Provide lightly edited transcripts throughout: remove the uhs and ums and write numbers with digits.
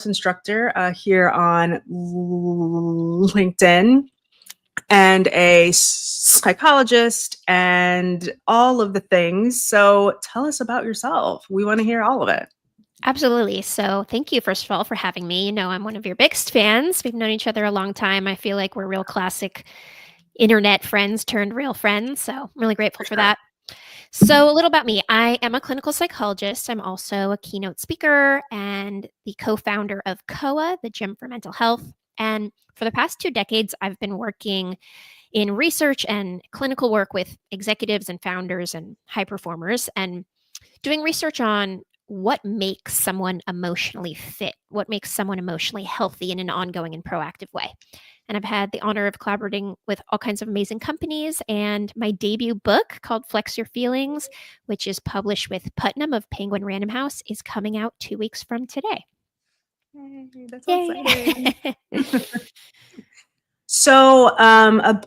instructor here on LinkedIn and a psychologist and all of the things. So tell us about yourself. We want to hear all of it. Absolutely. So, thank you, first of all, for having me. I'm one of your biggest fans. We've known each other a long time. I feel like we're real classic internet friends turned real friends. So, I'm really grateful for Sure. that. So, a little about me. I am a clinical psychologist. I'm also a keynote speaker and the co founder of COA, the Gym for Mental Health. And for the past 2 decades, I've been working in research and clinical work with executives and founders and high performers and doing research on what makes someone emotionally fit, what makes someone emotionally healthy in an ongoing and proactive way. And I've had the honor of collaborating with all kinds of amazing companies. And my debut book called Flex Your Feelings, which is published with Putnam of Penguin Random House, is coming out 2 weeks from today. Yay, that's so Yay. exciting. So, a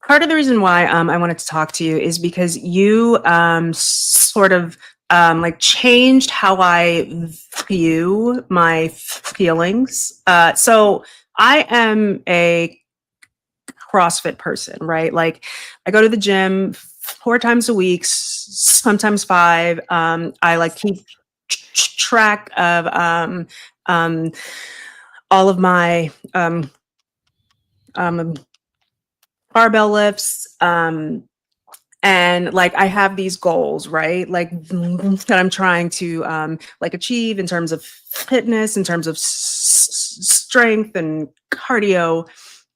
part of the reason why I wanted to talk to you is because you sort of like changed how I view my feelings. So I am a CrossFit person, right? Like I go to the gym 4 times a week, sometimes five. I like keep track of um, all of my um, barbell lifts. And like I have these goals, right? Like that I'm trying to like achieve in terms of fitness, in terms of strength and cardio.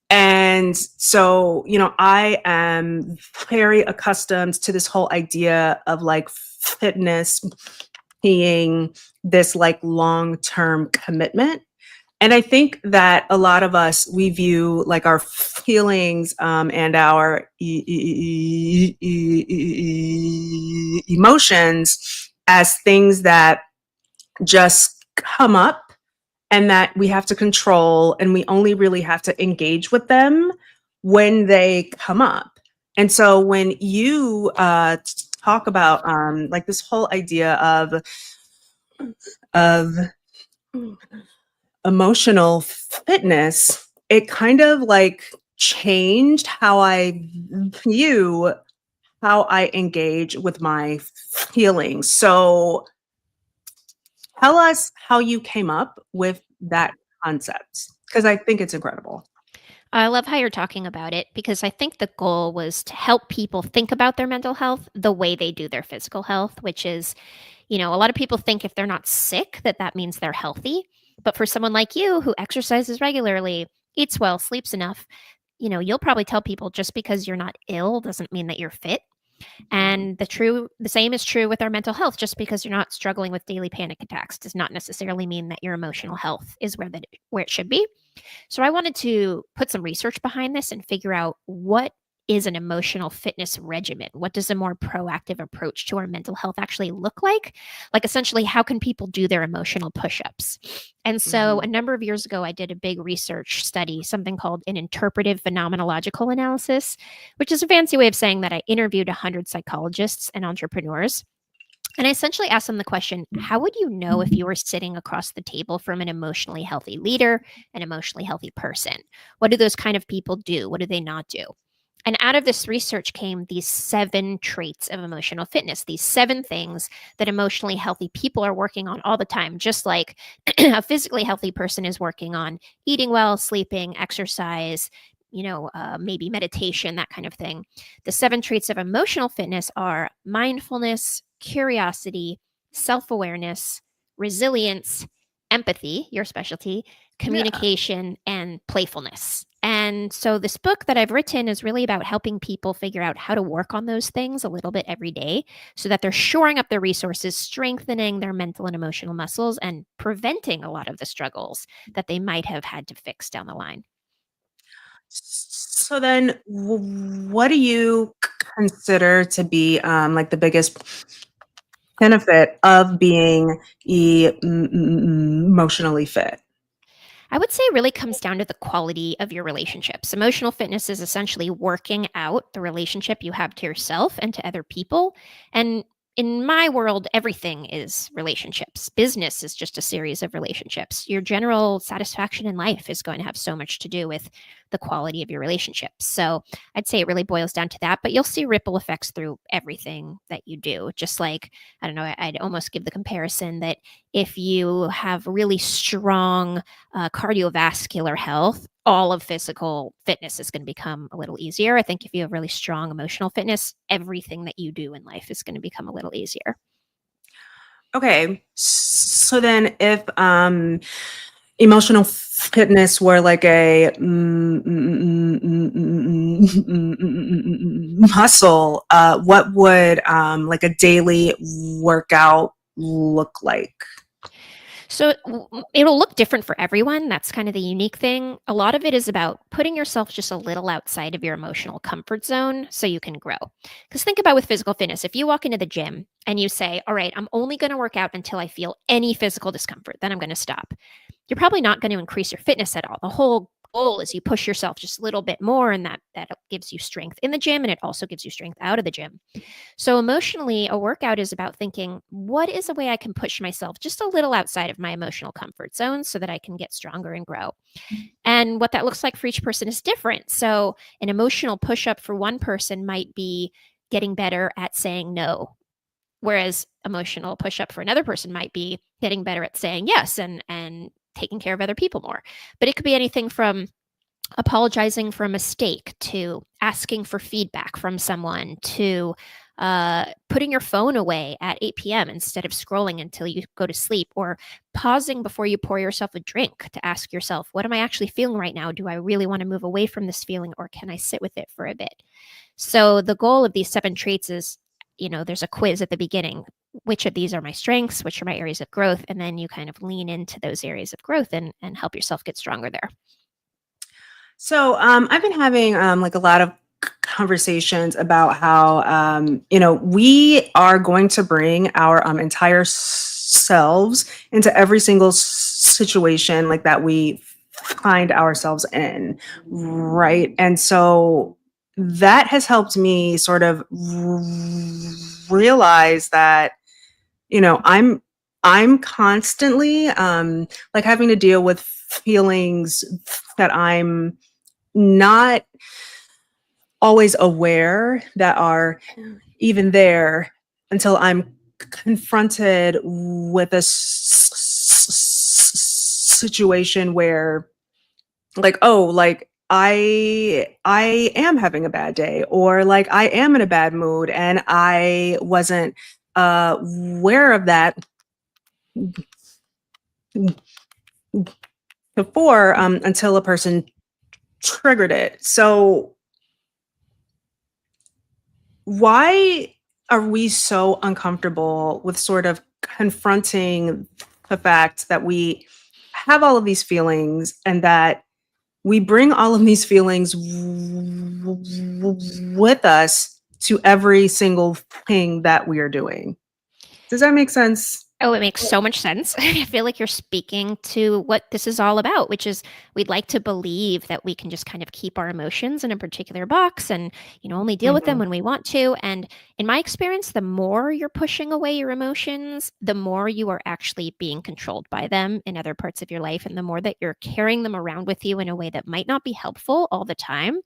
And so, I am very accustomed to this whole idea of like fitness being this like long-term commitment. And I think that a lot of us, we view like our feelings and our emotions as things that just come up and that we have to control, and we only really have to engage with them when they come up. And so when you talk about like this whole idea of emotional fitness, it kind of like changed how I view how I engage with my feelings. So tell us how you came up with that concept, because I think it's incredible. I love how you're talking about it because I think the goal was to help people think about their mental health the way they do their physical health, which is, a lot of people think if they're not sick, that means they're healthy. But for someone like you who exercises regularly, eats well, sleeps enough, you'll probably tell people just because you're not ill doesn't mean that you're fit. And the same is true with our mental health. Just because you're not struggling with daily panic attacks does not necessarily mean that your emotional health is where it should be. So I wanted to put some research behind this and figure out what is an emotional fitness regimen? What does a more proactive approach to our mental health actually look like? Like, essentially, how can people do their emotional push ups? And so, Mhm. a number of years ago, I did a big research study, something called an interpretive phenomenological analysis, which is a fancy way of saying that I interviewed 100 psychologists and entrepreneurs. And I essentially asked them the question, how would you know if you were sitting across the table from an emotionally healthy leader, an emotionally healthy person? What do those kind of people do? What do they not do? And out of this research came these 7 traits of emotional fitness, these 7 things that emotionally healthy people are working on all the time, just like a physically healthy person is working on eating well, sleeping, exercise, maybe meditation, that kind of thing. The 7 traits of emotional fitness are mindfulness, curiosity, self awareness, resilience, empathy, your specialty, Yeah. communication, and playfulness. And so, this book that I've written is really about helping people figure out how to work on those things a little bit every day so that they're shoring up their resources, strengthening their mental and emotional muscles, and preventing a lot of the struggles that they might have had to fix down the line. So then, what do you consider to be like the biggest benefit of being emotionally fit? I would say it really comes down to the quality of your relationships. Emotional fitness is essentially working out the relationship you have to yourself and to other people. And in my world, everything is relationships. Business is just a series of relationships. Your general satisfaction in life is going to have so much to do with the quality of your relationships. So I'd say it really boils down to that, but you'll see ripple effects through everything that you do. Just like, I don't know, I'd almost give the comparison that if you have really strong cardiovascular health, all of physical fitness is going to become a little easier. I think if you have really strong emotional fitness, everything that you do in life is going to become a little easier. Okay. So then if emotional fitness were like a muscle, what would like a daily workout look like? So it'll look different for everyone. That's kind of the unique thing. A lot of it is about putting yourself just a little outside of your emotional comfort zone so you can grow. Because think about with physical fitness, if you walk into the gym and you say, all right, I'm only going to work out until I feel any physical discomfort, then I'm going to stop. You're probably not going to increase your fitness at all. The whole goal is you push yourself just a little bit more, and that gives you strength in the gym, and it also gives you strength out of the gym. So emotionally, a workout is about thinking, what is a way I can push myself just a little outside of my emotional comfort zone so that I can get stronger and grow? And what that looks like for each person is different. So an emotional push up for one person might be getting better at saying no, whereas emotional push up for another person might be getting better at saying yes and taking care of other people more. But it could be anything from apologizing for a mistake to asking for feedback from someone to putting your phone away at 8 p.m. instead of scrolling until you go to sleep, or pausing before you pour yourself a drink to ask yourself, what am I actually feeling right now? Do I really want to move away from this feeling, or can I sit with it for a bit? So the goal of these 7 traits is, there's a quiz at the beginning. Which of these are my strengths? Which are my areas of growth? And then you kind of lean into those areas of growth and help yourself get stronger there. So I've been having like a lot of conversations about how we are going to bring our entire selves into every single situation like that we find ourselves in, right? And so that has helped me sort of realize that I'm constantly like having to deal with feelings that I'm not always aware that are even there until I'm confronted with a situation where like, oh, like I am having a bad day, or like I am in a bad mood and I wasn't aware of that before until a person triggered it. So why are we so uncomfortable with sort of confronting the fact that we have all of these feelings and that we bring all of these feelings with us to every single thing that we are doing? Does that make sense? Oh, it makes so much sense. I feel like you're speaking to what this is all about, which is we'd like to believe that we can just kind of keep our emotions in a particular box and, only deal with them Mhm. when we want to. And in my experience, the more you're pushing away your emotions, the more you are actually being controlled by them in other parts of your life, and the more that you're carrying them around with you in a way that might not be helpful all the time.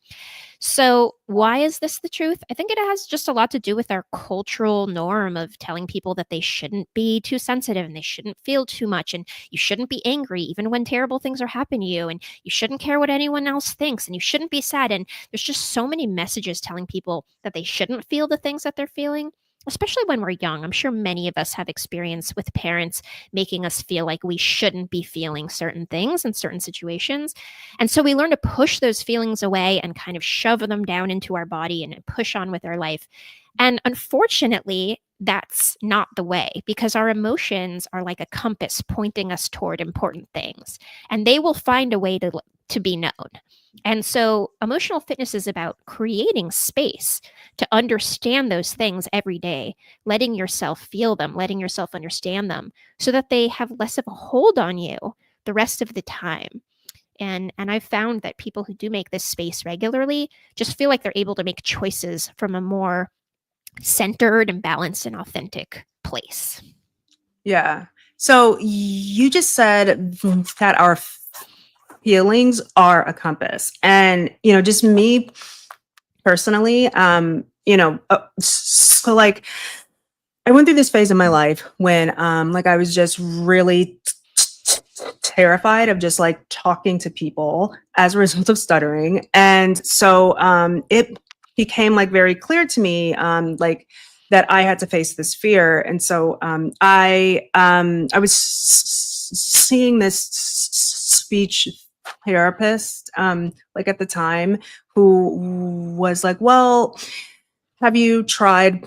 So, why is this the truth? I think it has just a lot to do with our cultural norm of telling people that they shouldn't be too sensitive and they shouldn't feel too much and you shouldn't be angry even when terrible things are happening to you and you shouldn't care what anyone else thinks and you shouldn't be sad. And there's just so many messages telling people that they shouldn't feel the things that they're feeling. Especially when we're young. I'm sure many of us have experience with parents making us feel like we shouldn't be feeling certain things in certain situations. And so we learn to push those feelings away and kind of shove them down into our body and push on with our life. And unfortunately, that's not the way because our emotions are like a compass pointing us toward important things and they will find a way to be known. And so emotional fitness is about creating space to understand those things every day, letting yourself feel them, letting yourself understand them so that they have less of a hold on you the rest of the time. And I've found that people who do make this space regularly just feel like they're able to make choices from a more centered and balanced and authentic place. Yeah. So you just said that our feelings are a compass. And, just me personally, so like I went through this phase in my life when like I was just really terrified of just like talking to people as a result of stuttering. And so it became like very clear to me like that I had to face this fear. And so I was seeing this speech therapist like at the time who was like, well, have you tried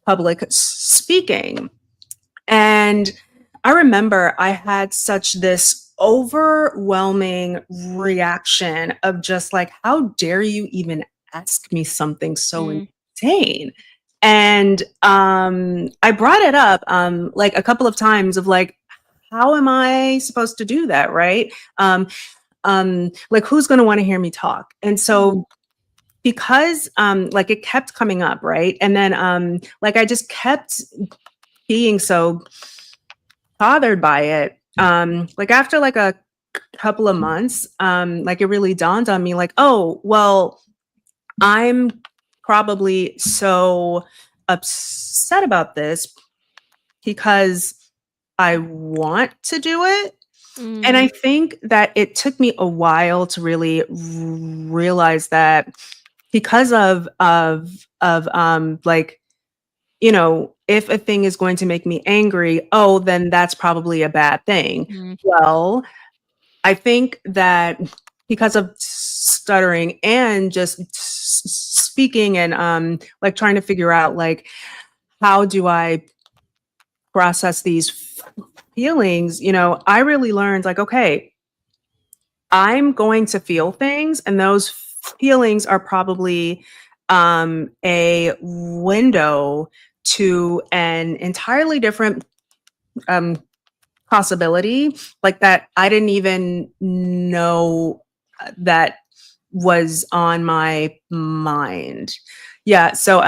public speaking? And I remember I had such this overwhelming reaction of just like, how dare you even ask me something so Mm, insane? And I brought it up like a couple of times of like, how am I supposed to do that? Right. Like who's going to want to hear me talk? And so because like it kept coming up, right? And then like I just kept being so bothered by it. Like after like a couple of months, like it really dawned on me like, oh, well, I'm probably so upset about this because I want to do it. And I mm, think that it took me a while to really realize that because of like, if a thing is going to make me angry, oh, then that's probably a bad thing. mm, Well, I think that because of stuttering and just speaking and like trying to figure out like how do I process these feelings, I really learned like, okay, I'm going to feel things, and those feelings are probably a window to an entirely different um, possibility, like that I didn't even know that was on my mind. Yeah, so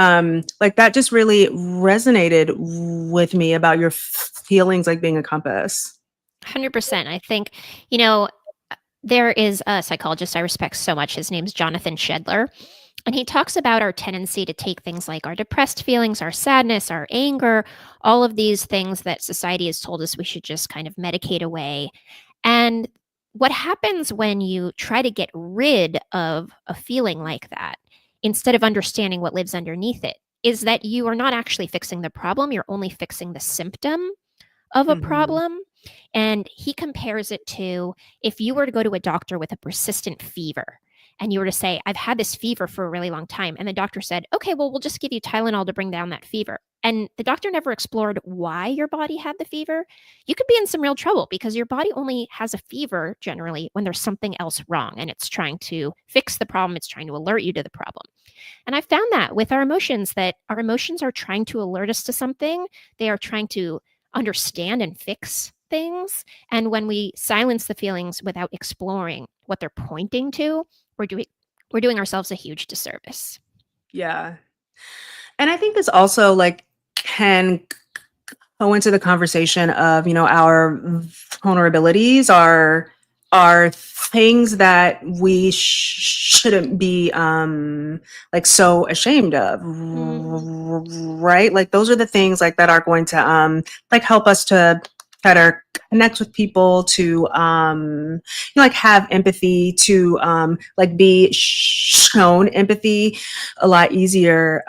like that just really resonated with me about your feelings like being a compass. 100%. I think, you know, there is a psychologist I respect so much. His name's Jonathan Shedler. And he talks about our tendency to take things like our depressed feelings, our sadness, our anger, all of these things that society has told us we should just kind of medicate away. And what happens when you try to get rid of a feeling like that, instead of understanding what lives underneath it, is that you are not actually fixing the problem. You're only fixing the symptom of a Mhm. problem. And he compares it to if you were to go to a doctor with a persistent fever and you were to say, I've had this fever for a really long time. And the doctor said, okay, well, we'll just give you Tylenol to bring down that fever. And the doctor never explored why your body had the fever. You could be in some real trouble because your body only has a fever generally when there's something else wrong and it's trying to fix the problem. It's trying to alert you to the problem. And I found that with our emotions, that our emotions are trying to alert us to something. They are trying to understand and fix things. And when we silence the feelings without exploring what they're pointing to, we're doing we're doing ourselves a huge disservice. Yeah. And I think this also like can go into the conversation of, our vulnerabilities are things that we shouldn't be like so ashamed of, Mm, right? Like those are the things like that are going to like help us to better connect with people, to like have empathy, to like be shown empathy a lot easier.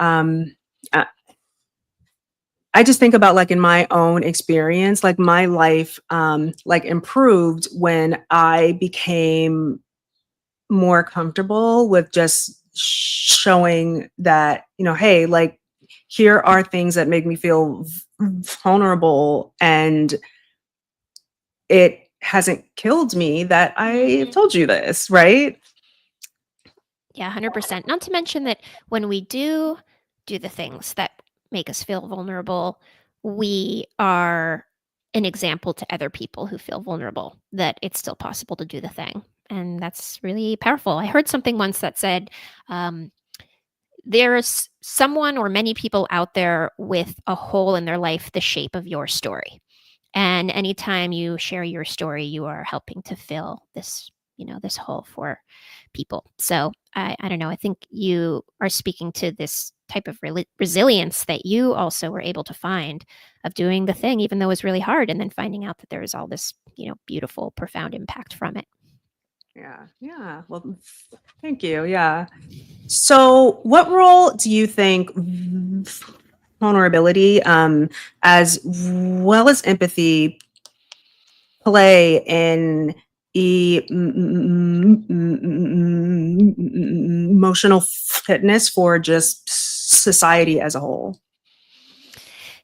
I just think about like in my own experience, like my life like improved when I became more comfortable with just showing that, hey, like here are things that make me feel vulnerable, and it hasn't killed me that I've mhm. told you this, right? Yeah, 100%. Not to mention that when we do the things that make us feel vulnerable, we are an example to other people who feel vulnerable that it's still possible to do the thing. And that's really powerful. I heard something once that said, um, there's someone or many people out there with a hole in their life the shape of your story. And anytime you share your story, you are helping to fill this, this hole for people. So I don't know. I think you are speaking to this type of resilience that you also were able to find of doing the thing, even though it was really hard, and then finding out that there is all this, beautiful, profound impact from it. Yeah. Yeah. Well, thank you. Yeah. So, what role do you think vulnerability, as well as empathy, play in emotional fitness for just society as a whole?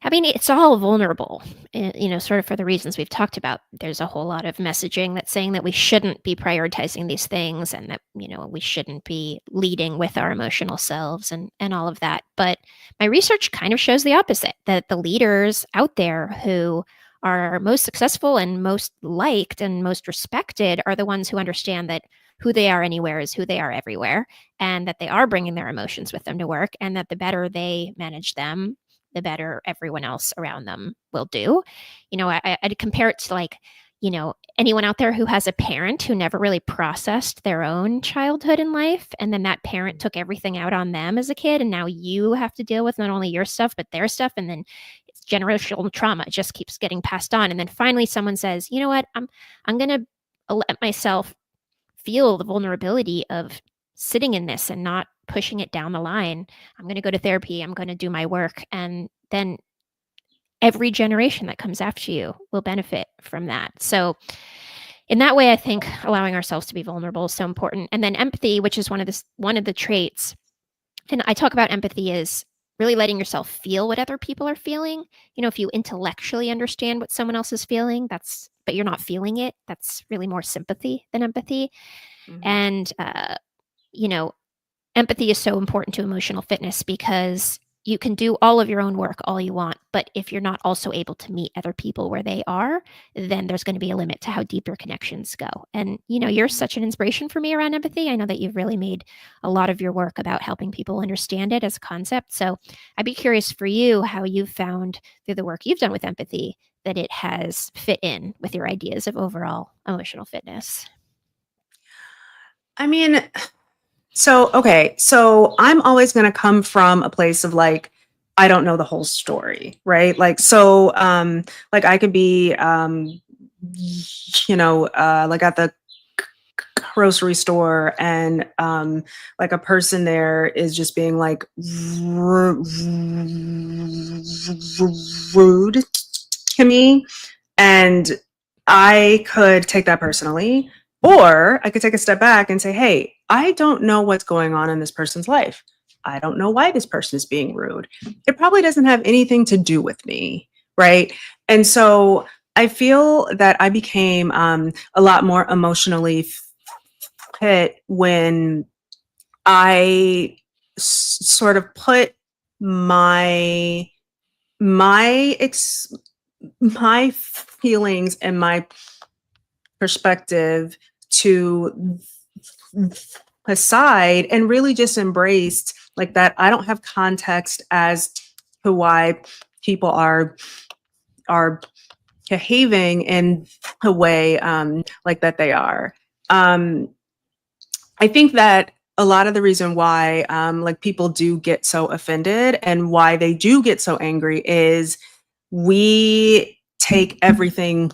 I mean, it's all vulnerable, sort of for the reasons we've talked about. There's a whole lot of messaging that's saying that we shouldn't be prioritizing these things and that, we shouldn't be leading with our emotional selves and all of that. But my research kind of shows the opposite, that the leaders out there who are most successful and most liked and most respected are the ones who understand that who they are anywhere is who they are everywhere, and that they are bringing their emotions with them to work, and that the better they manage them, the better everyone else around them will do. I'd compare it to, like, anyone out there who has a parent who never really processed their own childhood in life. And then that parent took everything out on them as a kid. And now you have to deal with not only your stuff, but their stuff. And then it's generational trauma. It just keeps getting passed on. And then finally someone says, you know what, I'm going to let myself feel the vulnerability of sitting in this and not pushing it down the line. I'm going to go to therapy. I'm going to do my work. And then every generation that comes after you will benefit from that. So, in that way, I think allowing ourselves to be vulnerable is so important. And then empathy, which is one of the traits. And I talk about empathy as really letting yourself feel what other people are feeling. If you intellectually understand what someone else is feeling, but you're not feeling it, that's really more sympathy than empathy. Mhm. And you know, empathy is so important to emotional fitness because you can do all of your own work all you want, but if you're not also able to meet other people where they are, then there's going to be a limit to how deep your connections go. And you're such an inspiration for me around empathy. I know that you've really made a lot of your work about helping people understand it as a concept. So I'd be curious for you how you've found through the work you've done with empathy that it has fit in with your ideas of overall emotional fitness. I mean, okay, so I'm always going to come from a place of like, I don't know the whole story, right? Like, so, like I could be, like at the grocery store and, like a person there is just being like rude to me. And I could take that personally, or I could take a step back and say, hey, I don't know what's going on in this person's life. I don't know why this person is being rude. It probably doesn't have anything to do with me. Right. And so I feel that I became a lot more emotionally fit when I sort of put my my ex- my feelings and my perspective to aside and really just embraced like that I don't have context as to why people are behaving in a way like that they are. um I think that a lot of the reason why like people do get so offended and why they do get so angry is we take everything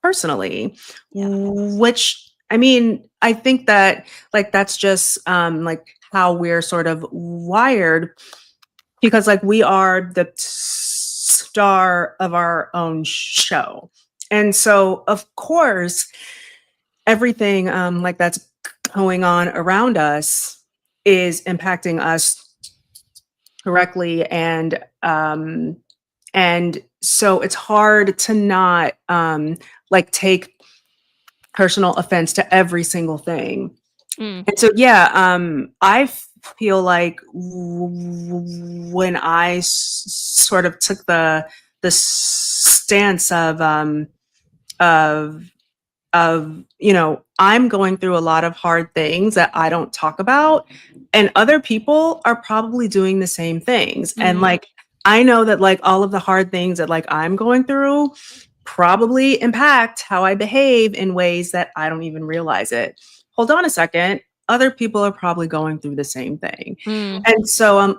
personally, Yeah. which I mean, I think that like that's just like how we're sort of wired because like we are the star of our own show. And so of course everything like that's going on around us is impacting us correctly and so it's hard to not like take personal offense to every single thing. Mm, And so, yeah, I feel like when I sort of took the stance of of, I'm going through a lot of hard things that I don't talk about, and other people are probably doing the same things. And Mm, I know that all of the hard things that I'm going through probably impact how I behave in ways that I don't even realize it. Hold on a second. Other people are probably going through the same thing. mm. And so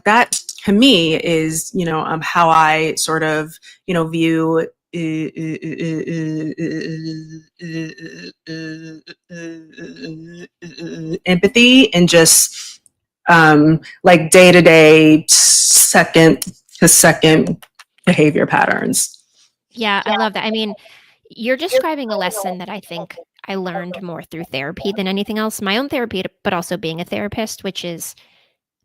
that to me is, how I sort of, view empathy and just day to day, second to second behavior patterns. Yeah, I love that. I mean, you're describing a lesson that I think I learned more through therapy than anything else. My own therapy, but also being a therapist, which is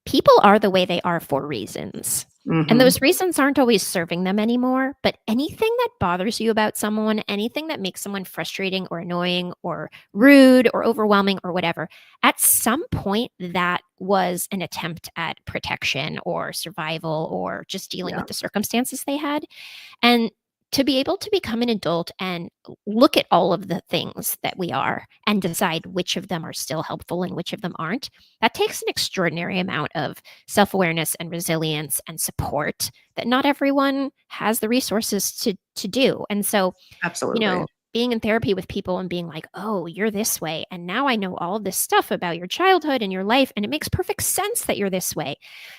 people are the way they are for reasons. And Hmm. those reasons aren't always serving them anymore. But anything that bothers you about someone, anything that makes someone frustrating or annoying or rude or overwhelming or whatever, at some point, that was an attempt at protection or survival or just dealing Yeah, with the circumstances they had. And to be able to become an adult and look at all of the things that we are and decide which of them are still helpful and which of them aren't, that takes an extraordinary amount of self awareness and resilience and support that not everyone has the resources to do. And so, you absolutely. know, being in therapy with people and being like, oh, you're this way. And now I know all this stuff about your childhood and your life. And it makes perfect sense that you're this way.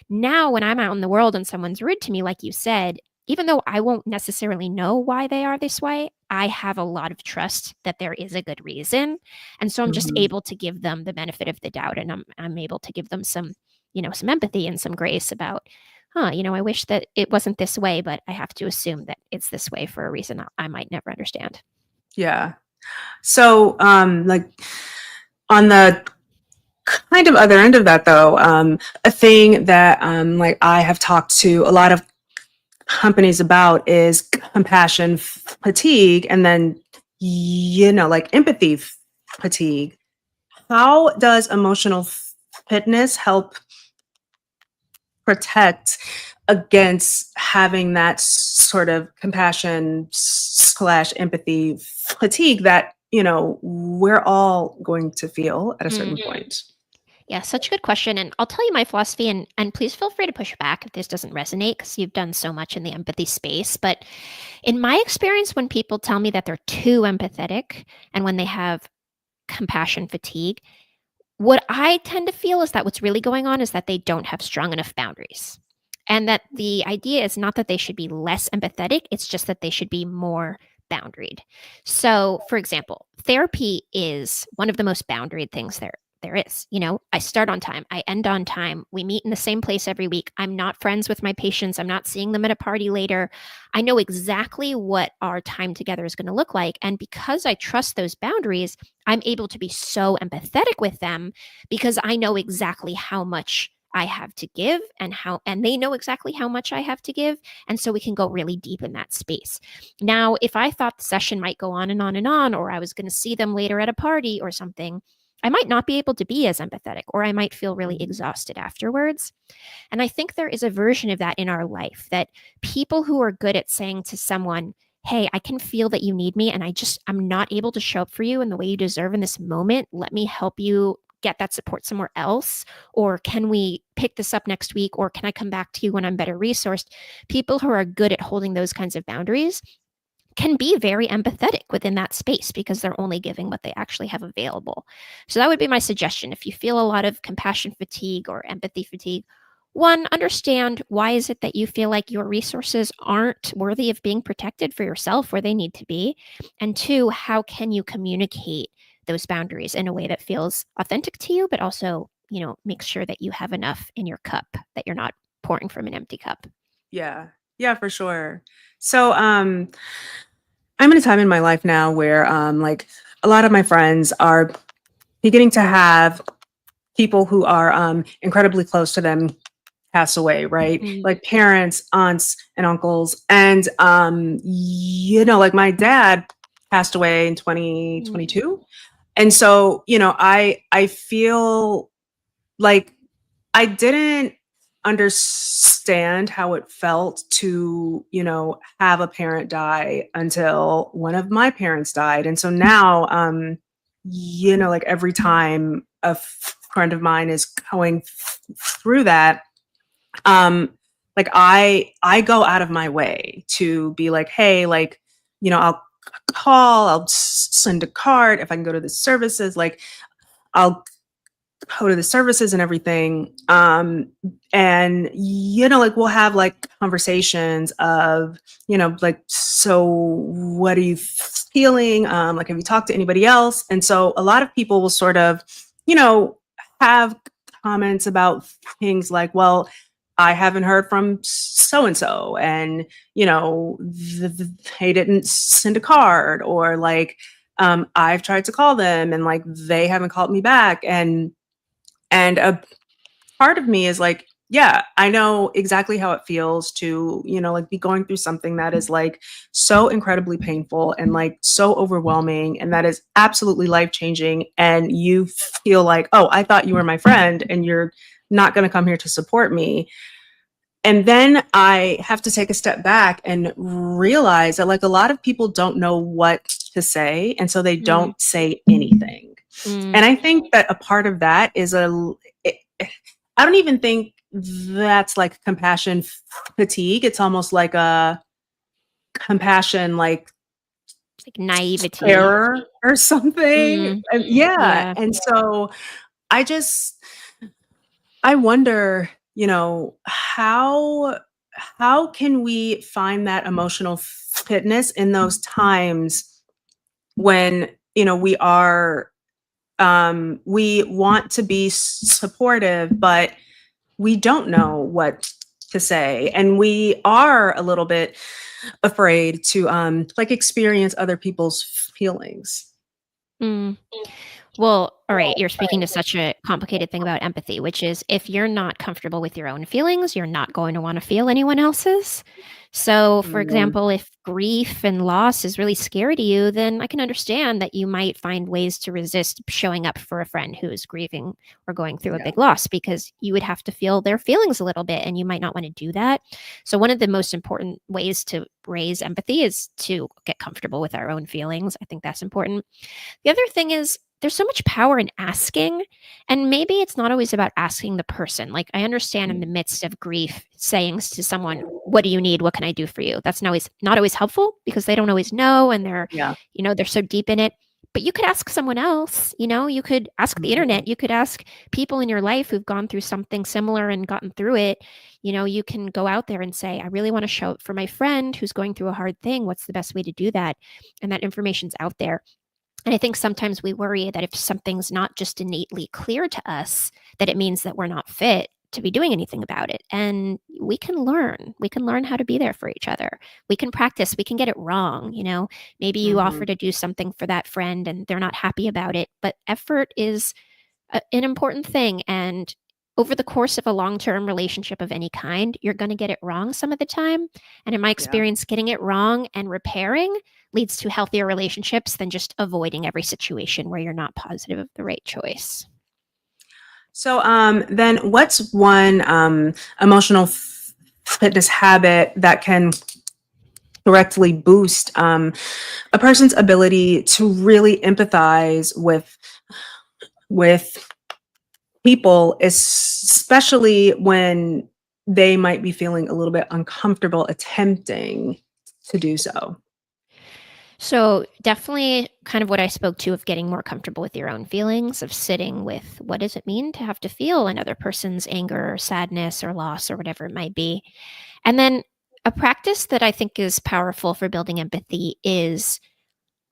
Now, when I'm out in the world and someone's rude to me, like you said, even though I won't necessarily know why they are this way, I have a lot of trust that there is a good reason. And so I'm just Hmm. able to give them the benefit of the doubt, and I'm able to give them some, some empathy and some grace about, I wish that it wasn't this way, but I have to assume that it's this way for a reason I might never understand. Yeah. So, on the kind of other end of that, though, a thing that I have talked to a lot of companies about is compassion fatigue, and then empathy fatigue. How does emotional fitness help protect against having that sort of compassion slash empathy fatigue that we're all going to feel at a certain Mm. point? Yeah, such a good question. And I'll tell you my philosophy, and please feel free to push back if this doesn't resonate because you've done so much in the empathy space. But in my experience, when people tell me that they're too empathetic and when they have compassion fatigue, what I tend to feel is that what's really going on is that they don't have strong enough boundaries. And that the idea is not that they should be less empathetic, it's just that they should be more boundaried. So, for example, therapy is one of the most boundaried things there is. I start on time, I end on time. We meet in the same place every week. I'm not friends with my patients. I'm not seeing them at a party later. I know exactly what our time together is going to look like. And because I trust those boundaries, I'm able to be so empathetic with them because I know exactly how much I have to give and they know exactly how much I have to give, and so we can go really deep in that space. Now, if I thought the session might go on and on and on, or I was going to see them later at a party or something, I might not be able to be as empathetic, or I might feel really exhausted afterwards. And I think there is a version of that in our life that people who are good at saying to someone, hey, I can feel that you need me, and I'm not able to show up for you in the way you deserve in this moment. Let me help you get that support somewhere else. Or can we pick this up next week? Or can I come back to you when I'm better resourced? People who are good at holding those kinds of boundaries can be very empathetic within that space because they're only giving what they actually have available. So that would be my suggestion. If you feel a lot of compassion fatigue or empathy fatigue, one, understand why is it that you feel like your resources aren't worthy of being protected for yourself where they need to be? And two, how can you communicate those boundaries in a way that feels authentic to you, but also, makes sure that you have enough in your cup, that you're not pouring from an empty cup. Yeah. Yeah, for sure. So, I'm in a time in my life now where, a lot of my friends are beginning to have people who are incredibly close to them pass away, right? Mm, Like parents, aunts, and uncles. And, my dad passed away in mm, 2022. And so, I feel like I didn't understand how it felt to, have a parent die until one of my parents died. And so now, like every time a friend of mine is going through that, um, like I go out of my way to be like, hey, like, I'll call, I'll send a card if I can go to the services, like I'll go to the services and everything. And like we'll have like conversations of, like, so what are you feeling? Like, have you talked to anybody else? And so a lot of people will sort of, you know, have comments about things like, well, I haven't heard from so and so, and they didn't send a card, or like, I've tried to call them and like they haven't called me back, and a part of me is like, yeah, I know exactly how it feels to, like be going through something that is like so incredibly painful and like so overwhelming and that is absolutely life changing. And you feel like, oh, I thought you were my friend and you're not going to come here to support me. And then I have to take a step back and realize that like a lot of people don't know what to say. And so they Mm, don't say anything. mm, And I think that a part of that is I don't even think that's like compassion fatigue. It's almost like a compassion, like like naivety. error or something. Mm, And yeah. yeah. And so I just, I wonder, how can we find that emotional fitness in those times when, we want to be supportive, but we don't know what to say, and we are a little bit afraid to like experience other people's feelings. Mm. Well, all right, you're speaking to such a complicated thing about empathy, which is if you're not comfortable with your own feelings, you're not going to want to feel anyone else's. So, for Mm, example, if grief and loss is really scary to you, then I can understand that you might find ways to resist showing up for a friend who is grieving or going through a yeah. big loss because you would have to feel their feelings a little bit and you might not want to do that. So, one of the most important ways to raise empathy is to get comfortable with our own feelings. I think that's important. The other thing is there's so much power in asking, and maybe it's not always about asking the person. Like I understand in the midst of grief, saying to someone, "What do you need? What can I do for you?" That's not always helpful because they don't always know, and Yeah. they're so deep in it. But you could ask someone else. You could ask the Mhm. internet. You could ask people in your life who've gone through something similar and gotten through it. You can go out there and say, "I really want to show up for my friend who's going through a hard thing. What's the best way to do that?" And that information's out there. And I think sometimes we worry that if something's not just innately clear to us, that it means that we're not fit to be doing anything about it. And we can learn. We can learn how to be there for each other. We can practice. We can get it wrong. Maybe you offer Mhm. to do something for that friend and they're not happy about it, but effort is an important thing. And over the course of a long term relationship of any kind, you're going to get it wrong some of the time. And in my Yeah. experience, getting it wrong and repairing leads to healthier relationships than just avoiding every situation where you're not positive of the right choice. So then what's one emotional fitness habit that can directly boost a person's ability to really empathize with people, especially when they might be feeling a little bit uncomfortable attempting to do so. So, definitely kind of what I spoke to of getting more comfortable with your own feelings, of sitting with what does it mean to have to feel another person's anger or sadness or loss or whatever it might be. And then a practice that I think is powerful for building empathy is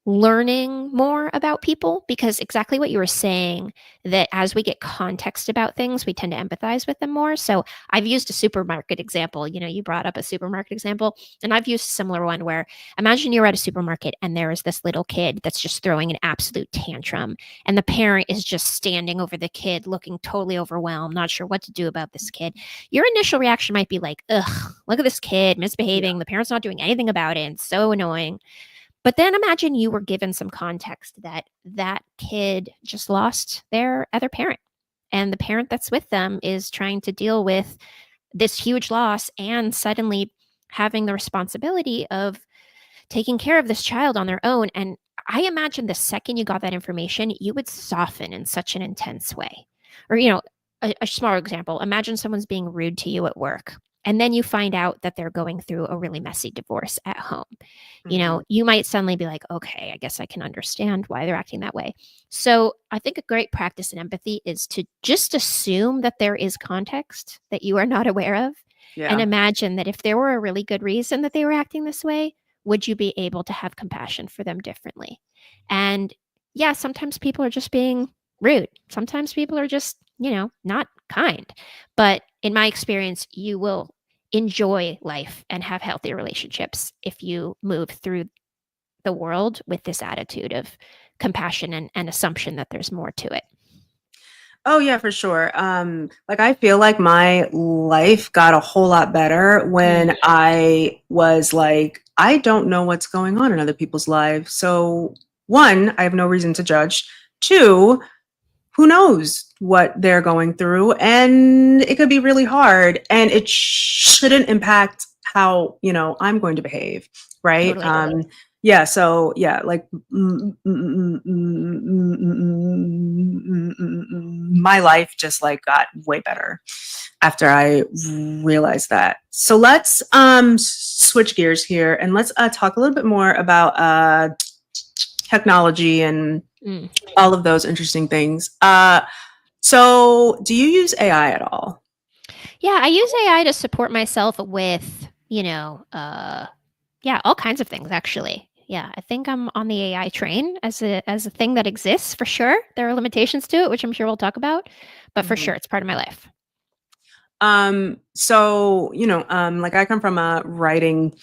learning more about people because exactly what you were saying that as we get context about things we tend to empathize with them more. So I've used a supermarket example. You brought up a supermarket example, and I've used a similar one where imagine you're at a supermarket and there is this little kid that's just throwing an absolute tantrum, and the parent is just standing over the kid looking totally overwhelmed, not sure what to do about this kid. Your initial reaction might be like, ugh, look at this kid Yeah. misbehaving, the parent's not doing anything about it, and it's so annoying. But then imagine you were given some context that that kid just lost their other parent, and the parent that's with them is trying to deal with this huge loss and suddenly having the responsibility of taking care of this child on their own. And I imagine the second you got that information, you would soften in such an intense way. Or, a smaller example, imagine someone's being rude to you at work. And then you find out that they're going through a really messy divorce at home. Mhm. You might suddenly be like, okay, I guess I can understand why they're acting that way. So I think a great practice in empathy is to just assume that there is context that you are not aware of, and Yeah. imagine that if there were a really good reason that they were acting this way, would you be able to have compassion for them differently? And yeah, sometimes people are just being rude. Sometimes people are just, not kind. But in my experience, you will enjoy life and have healthy relationships if you move through the world with this attitude of compassion and assumption that there's more to it. Oh yeah, for sure. Like I feel like my life got a whole lot better Mm, when I was like, I don't know what's going on in other people's lives. So one, I have no reason to judge. Two, who knows what they're going through, and it could be really hard, and it shouldn't impact how I'm going to behave, right? totally. Yeah, so yeah, like my life just like got way better after I realized that. So let's switch gears here and let's talk a little bit more about technology and Mm. all of those interesting things. So do you use AI at all? Yeah, I use AI to support myself with, yeah, all kinds of things actually. Yeah, I think I'm on the AI train as a thing that exists for sure. There are limitations to it, which I'm sure we'll talk about, but for Mhm. sure it's part of my life. So, like I come from a writing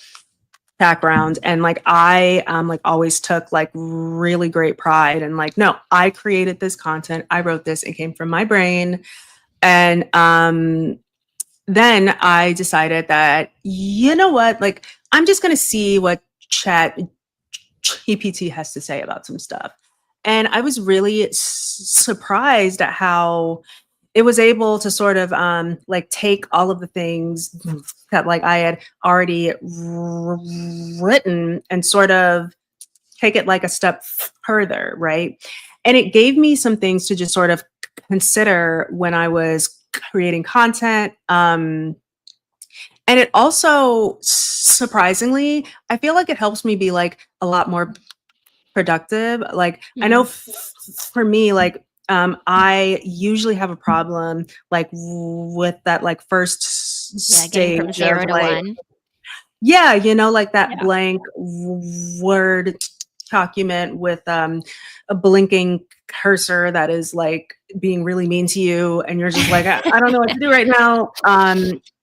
background and like I like always took like really great pride and like, no, I created this content. I wrote this. It came from my brain. And then I decided that, you know what, like I'm just gonna see what chat GPT has to say about some stuff. And I was really surprised at how it was able to sort of like take all of the things that like I had already written and sort of take it like a step further, right? And it gave me some things to just sort of consider when I was creating content. And it also surprisingly, I feel like it helps me be like a lot more productive. Like I know Mm. for me, like I usually have a problem like with that like first Yeah, getting from stage of 0 to like 1. yeah, like that Yeah. blank word document with a blinking cursor that is like being really mean to you and you're just like I don't know what to do right now.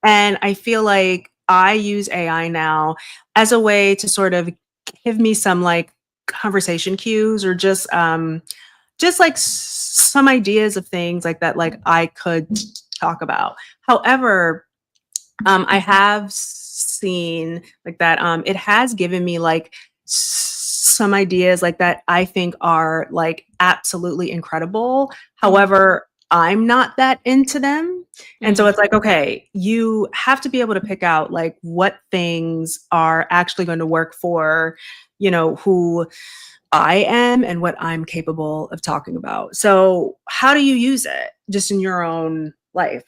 And I feel like I use AI now as a way to sort of give me some like conversation cues or just like some ideas of things like that like I could talk about. However, I have seen like that. It has given me like some ideas like that I think are like absolutely incredible. Mm. However, I'm not that into them. And so Mm. it's like, okay, you have to be able to pick out like what things are actually going to work for, who I am and what I'm capable of talking about. So, how do you use it just in your own life?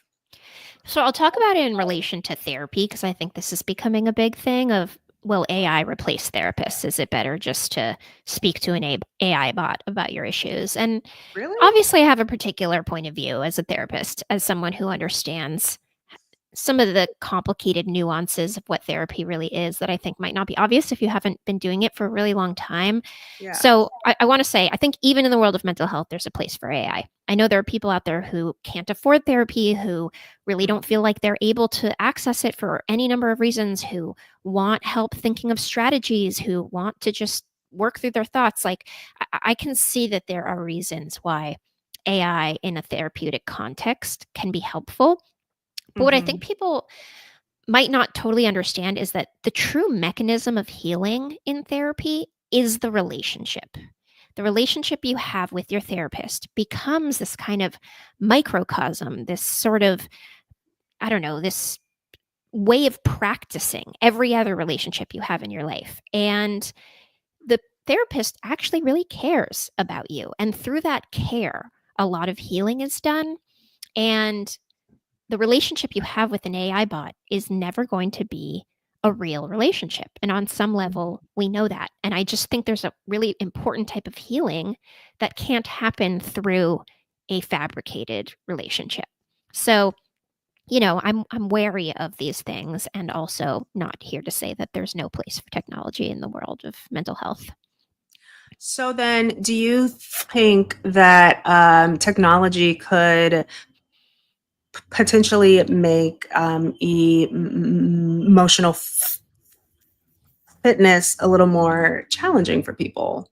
So I'll talk about it in relation to therapy because I think this is becoming a big thing of, will AI replace therapists? Is it better just to speak to an AI bot about your issues? And Really? obviously I have a particular point of view as a therapist, as someone who understands some of the complicated nuances of what therapy really is that I think might not be obvious if you haven't been doing it for a really long time. Yeah. So I want to say, I think even in the world of mental health, there's a place for AI. I know there are people out there who can't afford therapy, who really don't feel like they're able to access it for any number of reasons, who want help thinking of strategies, who want to just work through their thoughts. Like, I can see that there are reasons why AI in a therapeutic context can be helpful. But what I think Mhm. people might not totally understand is that the true mechanism of healing in therapy is the relationship. The relationship you have with your therapist becomes this kind of microcosm, this sort of, I don't know, this way of practicing every other relationship you have in your life. And the therapist actually really cares about you. And through that care, a lot of healing is done. And the relationship you have with an AI bot is never going to be a real relationship. And on some level, we know that. And I just think there's a really important type of healing that can't happen through a fabricated relationship. So, I'm wary of these things and also not here to say that there's no place for technology in the world of mental health. So then, do you think that technology could potentially make emotional fitness a little more challenging for people?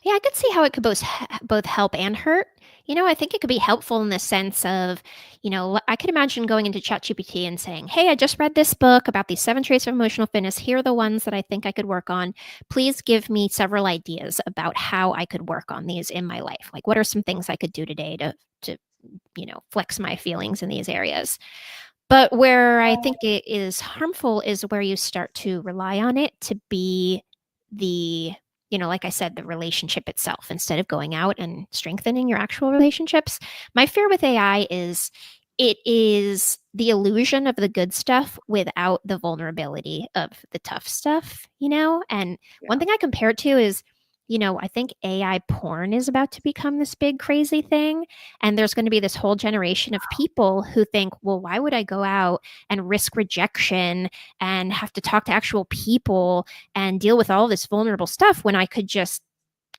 Yeah, I could see how it could both help and hurt. I think it could be helpful in the sense of, I could imagine going into ChatGPT and saying, "Hey, I just read this book about these 7 traits of emotional fitness. Here are the ones that I think I could work on. Please give me several ideas about how I could work on these in my life. Like, what are some things I could do today to flex my feelings in these areas?" But where I think it is harmful is where you start to rely on it to be the, like I said, the relationship itself instead of going out and strengthening your actual relationships. My fear with AI is it is the illusion of the good stuff without the vulnerability of the tough stuff, And one Yeah. thing I compare it to is, I think AI porn is about to become this big crazy thing. And there's going to be this whole generation of people who think, well, why would I go out and risk rejection and have to talk to actual people and deal with all this vulnerable stuff when I could just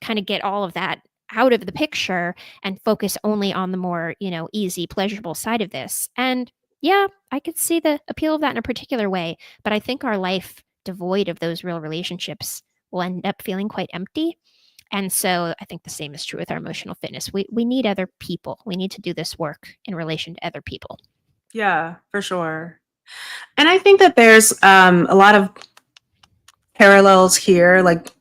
kind of get all of that out of the picture and focus only on the more, easy, pleasurable side of this. And yeah, I could see the appeal of that in a particular way, but I think our life devoid of those real relationships will end up feeling quite empty. And so I think the same is true with our emotional fitness. We need other people. We need to do this work in relation to other people. Yeah, for sure. And I think that there's a lot of parallels here, like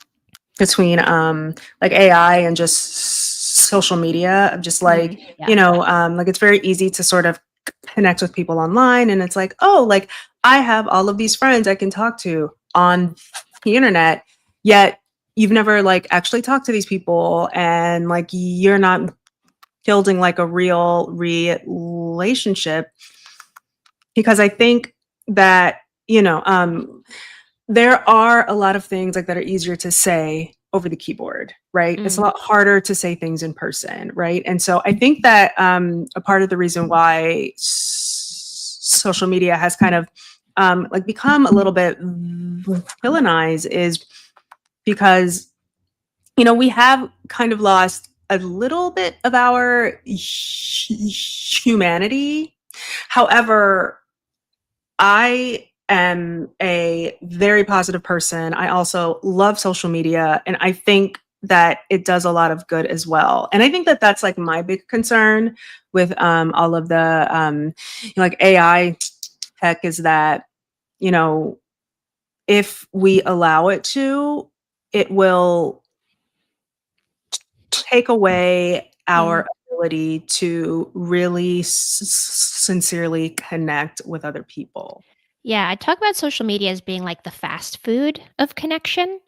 between like AI and just social media of just like, Yeah. like it's very easy to sort of connect with people online, and it's like, oh, like I have all of these friends I can talk to on the internet, yet you've never like actually talked to these people, and like you're not building like a real relationship, because I think that, there are a lot of things like that are easier to say over the keyboard, right? It's a Mm. lot harder to say things in person, right? And so I think that a part of the reason why social media has kind of like become a little bit villainized is because, we have kind of lost a little bit of our humanity. However, I am a very positive person. I also love social media, and I think that it does a lot of good as well. And I think that that's like my big concern with all of the like AI tech is that, you know, if we allow it to, it will take away Mm. our ability to really sincerely connect with other people. Yeah, I talk about social media as being like the fast food of connection.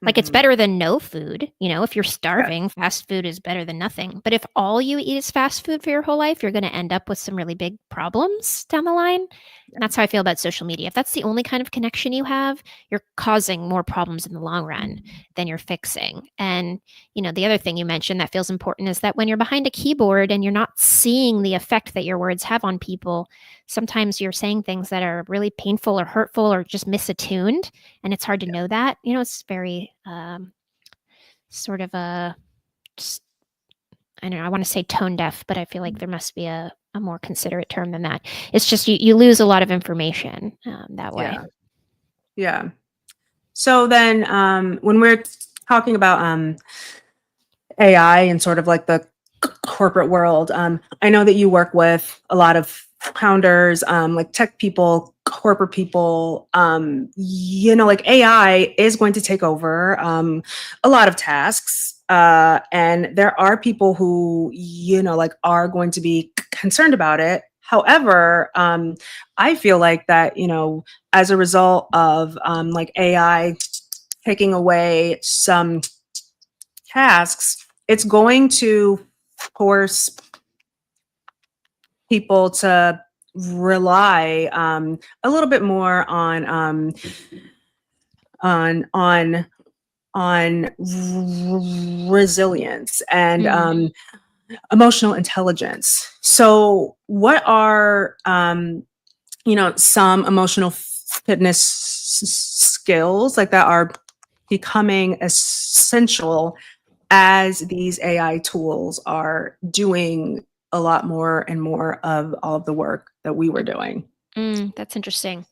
Like it's Mhm. better than no food. If you're Yeah. starving, fast food is better than nothing. But if all you eat is fast food for your whole life, you're going to end up with some really big problems down the line. And that's how I feel about social media. If that's the only kind of connection you have, you're causing more problems in the long run than you're fixing. And, the other thing you mentioned that feels important is that when you're behind a keyboard and you're not seeing the effect that your words have on people, sometimes you're saying things that are really painful or hurtful or just misattuned, and it's hard to know that. It's very sort of a just, I don't know, I want to say tone deaf, but I feel like there must be a more considerate term than that. It's just you lose a lot of information that way. Yeah. Yeah. So then, when we're talking about AI and sort of like the corporate world, I know that you work with a lot of founders, like tech people, corporate people. Like AI is going to take over a lot of tasks. And there are people who, like are going to be concerned about it. However, I feel like that, as a result of like AI taking away some tasks, it's going to force people to rely a little bit more on resilience and Mm. emotional intelligence. So, what are some emotional fitness skills like that are becoming essential as these AI tools are doing a lot more and more of all of the work that we were doing? That's interesting.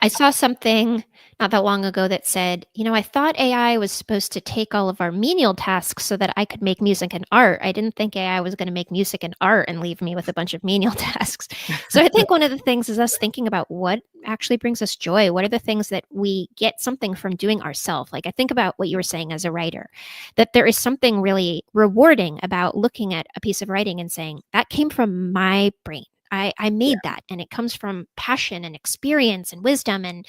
I saw something not that long ago that said, I thought AI was supposed to take all of our menial tasks so that I could make music and art. I didn't think AI was going to make music and art and leave me with a bunch of menial tasks. So I think one of the things is us thinking about what actually brings us joy. What are the things that we get something from doing ourselves? Like I think about what you were saying as a writer, that there is something really rewarding about looking at a piece of writing and saying, that came from my brain. I Yeah. made that, and it comes from passion and experience and wisdom and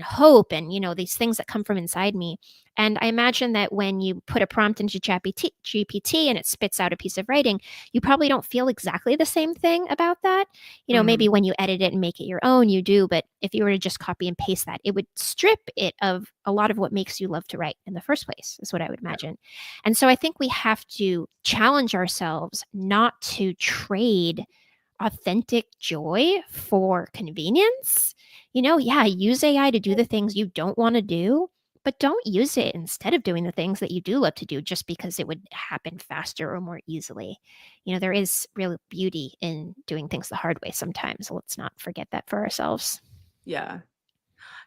hope and these things that come from inside me. And I imagine that when you put a prompt into GPT and it spits out a piece of writing, you probably don't feel exactly the same thing about that. Maybe Mhm. when you edit it and make it your own, you do. But if you were to just copy and paste that, it would strip it of a lot of what makes you love to write in the first place, is what I would Yeah. imagine. And so I think we have to challenge ourselves not to trade authentic joy for convenience. Yeah, use AI to do the things you don't want to do, but don't use it instead of doing the things that you do love to do just because it would happen faster or more easily. There is real beauty in doing things the hard way sometimes. So let's not forget that for ourselves. Yeah.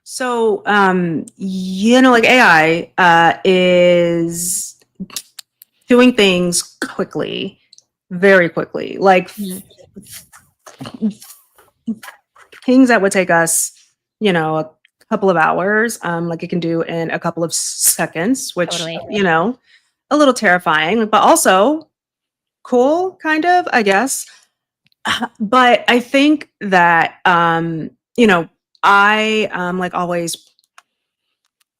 So, like AI is doing things quickly, very quickly, like Mm, things that would take us, a couple of hours, like it can do in a couple of seconds, which, totally. a little terrifying, but also cool, kind of, I guess. But I think that, I like always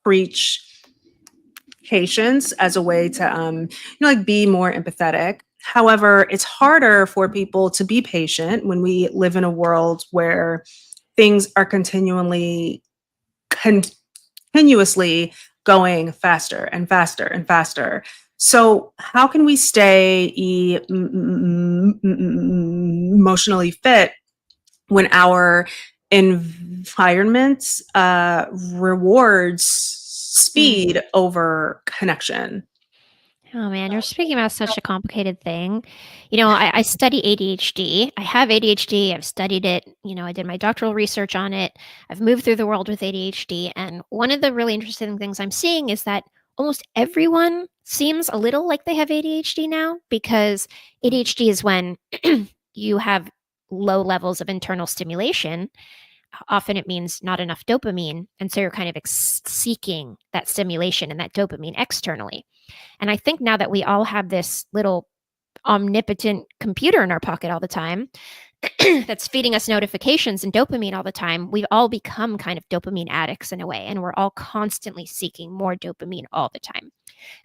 preach patience as a way to like be more empathetic. However, it's harder for people to be patient when we live in a world where things are continuously going faster and faster and faster. So how can we stay emotionally fit when our environment rewards Mm. speed over connection? Oh man, you're speaking about such a complicated thing. I study ADHD. I have ADHD. I've studied it. I did my doctoral research on it. I've moved through the world with ADHD. And one of the really interesting things I'm seeing is that almost everyone seems a little like they have ADHD now, because ADHD is when you have low levels of internal stimulation. Often it means not enough dopamine. And so you're kind of seeking that stimulation and that dopamine externally. And I think now that we all have this little omnipotent computer in our pocket all the time, that's feeding us notifications and dopamine all the time, we've all become kind of dopamine addicts in a way. And we're all constantly seeking more dopamine all the time.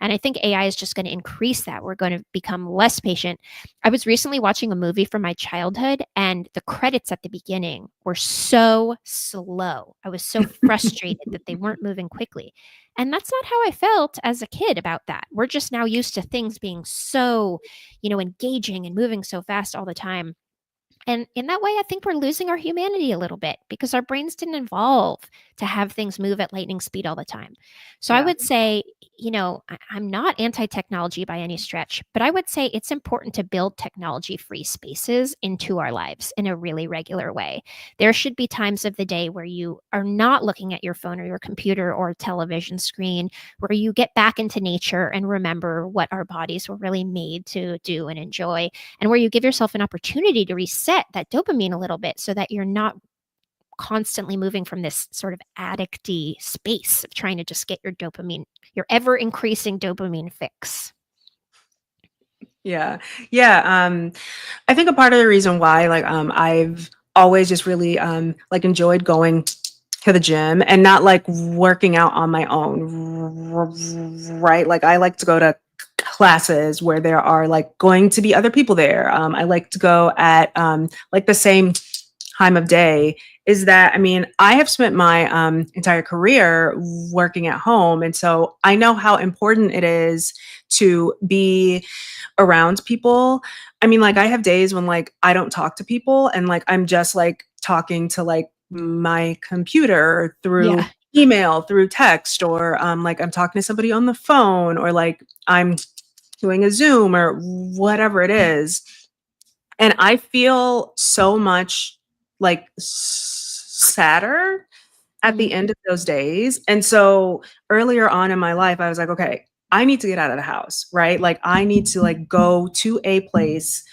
And I think AI is just going to increase that. We're going to become less patient. I was recently watching a movie from my childhood, and the credits at the beginning were so slow. I was so frustrated that they weren't moving quickly. And that's not how I felt as a kid about that. We're just now used to things being so, engaging and moving so fast all the time. And in that way, I think we're losing our humanity a little bit because our brains didn't evolve to have things move at lightning speed all the time. So I Yeah. would say, I'm not anti technology by any stretch, but I would say it's important to build technology free spaces into our lives in a really regular way. There should be times of the day where you are not looking at your phone or your computer or television screen, where you get back into nature and remember what our bodies were really made to do and enjoy, and where you give yourself an opportunity to reset that dopamine a little bit so that you're not constantly moving from this sort of addicty space of trying to just get your ever increasing dopamine fix. Yeah. Yeah. I think a part of the reason why, like, I've always just really, like, enjoyed going to the gym and not like working out on my own, right? Like, I like to go to classes where there are like going to be other people there. I like to go at like the same time of day. Is that, I mean, I have spent my entire career working at home. And so I know how important it is to be around people. I mean, like, I have days when like I don't talk to people and like I'm just like talking to like my computer through Yeah. email, through text, or like I'm talking to somebody on the phone, or like I'm doing a Zoom or whatever it is. And I feel so much like sadder at the Mm, end of those days. And so earlier on in my life, I was like, okay, I need to get out of the house, right? Like I need to like go to a place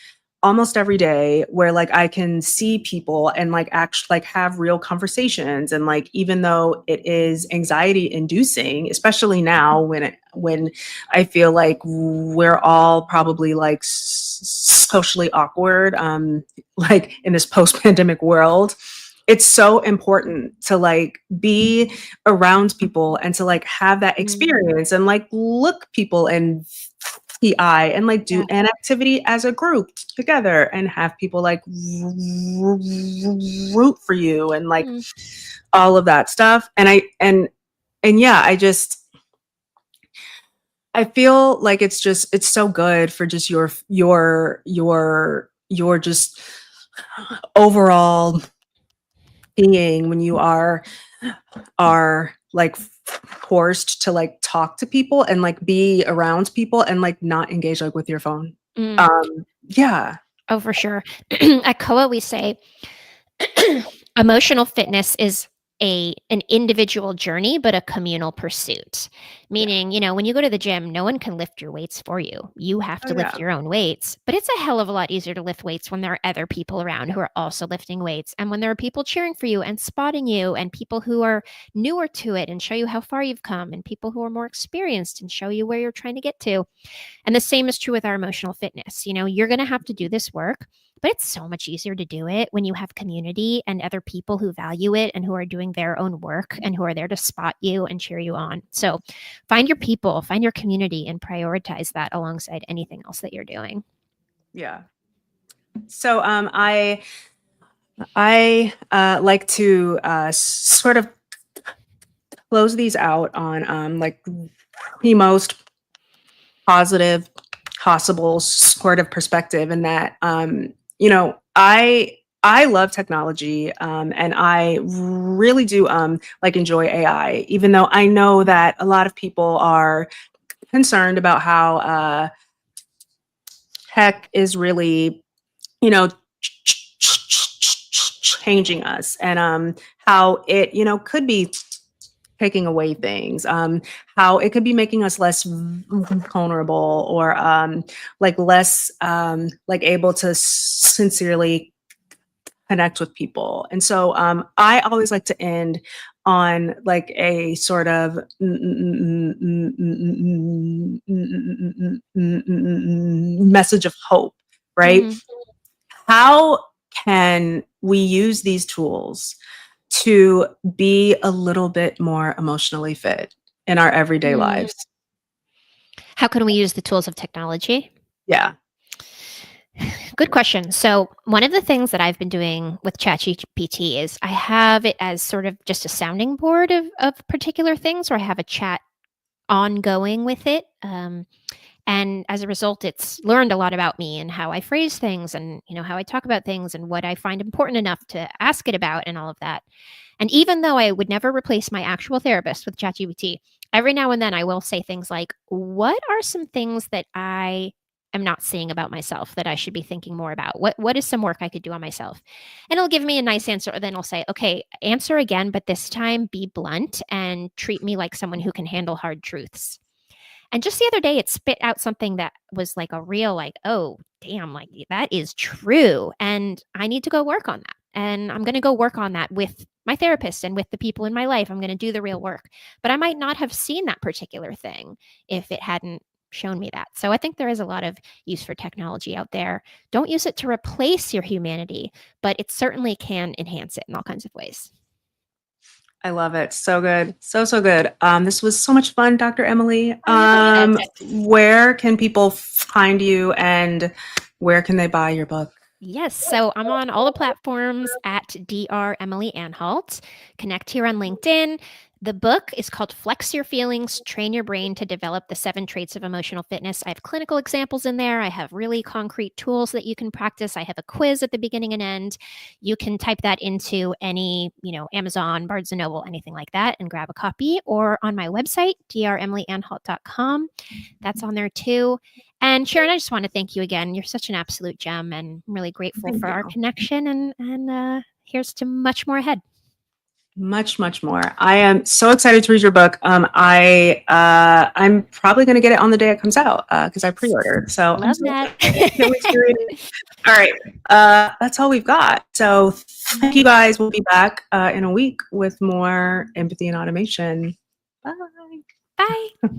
almost every day where like I can see people and like actually like have real conversations. And like even though it is anxiety inducing, especially now when I feel like we're all probably like socially awkward like in this post-pandemic world, it's so important to like be around people and to like have that mm, experience and like look people in the eye and like do yeah. an activity as a group together and have people like root for you and like Mm, all of that stuff. And yeah, I feel like it's so good for just your just overall being when you are like forced to like talk to people and like be around people and like not engage like with your phone. mm. Yeah. Oh, for sure. At COA, we say emotional fitness is an individual journey but a communal pursuit, Yeah. meaning, when you go to the gym, no one can lift your weights for you. You have Oh to lift yeah. your own weights, but it's a hell of a lot easier to lift weights when there are other people around who are also lifting weights, and when there are people cheering for you and spotting you, and people who are newer to it and show you how far you've come, and people who are more experienced and show you where you're trying to get to. And the same is true with our emotional fitness. You're going to have to do this work, but it's so much easier to do it when you have community and other people who value it and who are doing their own work and who are there to spot you and cheer you on. So find your people, find your community, and prioritize that alongside anything else that you're doing. Yeah. So I like to sort of close these out on like the most positive possible sort of perspective, and that you know I love technology, and I really do like enjoy AI, even though I know that a lot of people are concerned about how tech is really, you know, changing us, and how it, could be taking away things, how it could be making us less vulnerable, or like less like able to sincerely connect with people. And so I always like to end on like a sort of message of hope, right? Mm, How can we use these tools to be a little bit more emotionally fit in our everyday mm. lives? How can we use the tools of technology? Yeah. Good question. So, one of the things that I've been doing with ChatGPT is I have it as sort of just a sounding board of particular things, or I have a chat ongoing with it. And as a result, it's learned a lot about me and how I phrase things, and how I talk about things, and what I find important enough to ask it about, and all of that. And even though I would never replace my actual therapist with ChatGPT, every now and then I will say things like, "What are some things that I am not seeing about myself that I should be thinking more about? What is some work I could do on myself?" And it'll give me a nice answer. Or then it'll say, "Okay, answer again, but this time be blunt and treat me like someone who can handle hard truths." And just the other day, it spit out something that was like a real, like, oh, damn, like that is true. And I need to go work on that. And I'm going to go work on that with my therapist and with the people in my life. I'm going to do the real work. But I might not have seen that particular thing if it hadn't shown me that. So I think there is a lot of use for technology out there. Don't use it to replace your humanity, but it certainly can enhance it in all kinds of ways. I love it. So good. So, so good. This was so much fun, Dr. Emily. Oh, yeah. Where can people find you and where can they buy your book? Yes, so I'm on all the platforms at Dr. Emily Anhalt. Connect here on LinkedIn. The book is called Flex Your Feelings, Train Your Brain to Develop the 7 Traits of Emotional Fitness. I have clinical examples in there. I have really concrete tools that you can practice. I have a quiz at the beginning and end. You can type that into any, Amazon, Barnes & Noble, anything like that, and grab a copy, or on my website, dremilyanhalt.com. That's on there too. And Sharon, I just want to thank you again. You're such an absolute gem, and I'm really grateful Thank for our you. connection. And here's to much more ahead. Much, much more. I am so excited to read your book. I'm probably going to get it on the day it comes out because I pre-ordered. So I'm Love so that. excited. Can't wait to read it. All right, that's all we've got. So thank you guys. We'll be back in a week with more empathy and automation. Bye. Bye.